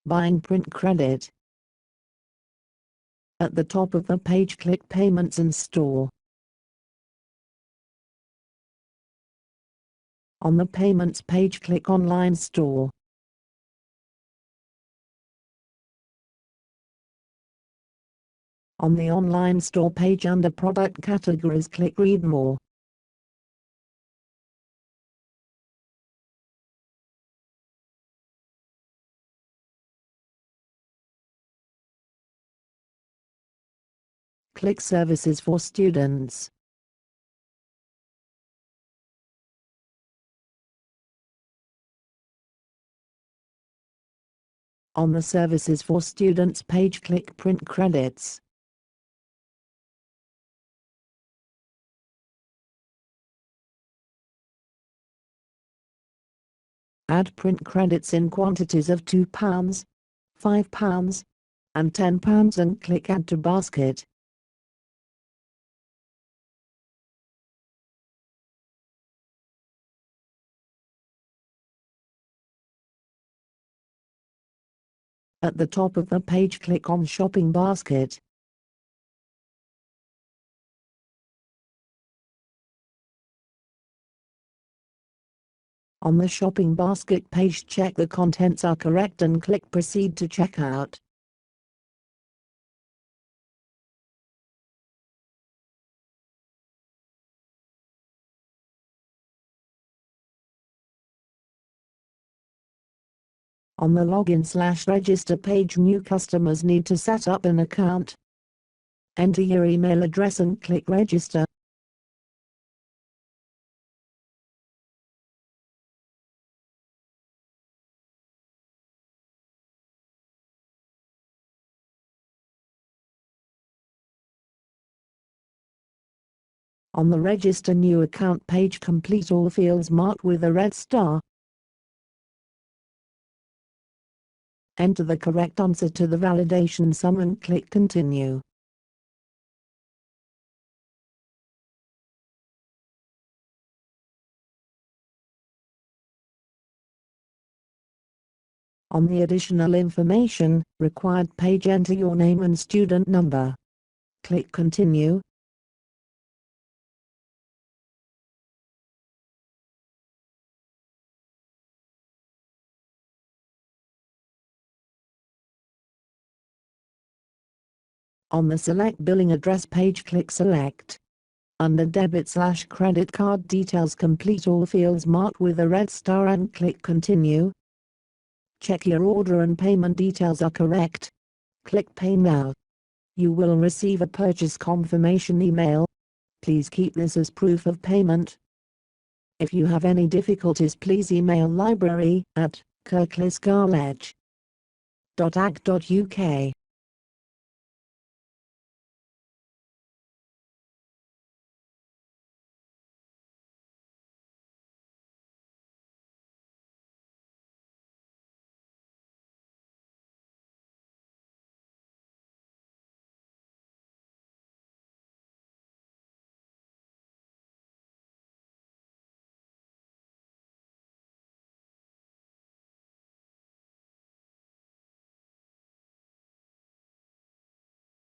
Buying print credit. At the top of the page, click Payments and Store. On the Payments page, click Online Store. On the Online Store page under Product Categories, click Read More. Click Services for Students. On the Services for Students page, click Print Credits. Add print credits in quantities of £2, £5, and £10 and click Add to Basket. At the top of the page, click on Shopping Basket. On the Shopping Basket page, check the contents are correct and click Proceed to Checkout. On the Login/Register page, new customers need to set up an account. Enter your email address and click Register. On the Register New Account page, complete all fields marked with a red star. Enter the correct answer to the validation sum and click Continue. On the Additional Information Required page, enter your name and student number. Click Continue. On the Select Billing Address page, click Select. Under Debit/Credit Card Details, complete all fields marked with a red star and click Continue. Check your order and payment details are correct. Click Pay Now. You will receive a purchase confirmation email. Please keep this as proof of payment. If you have any difficulties, please email library@kirkleescollege.ac.uk.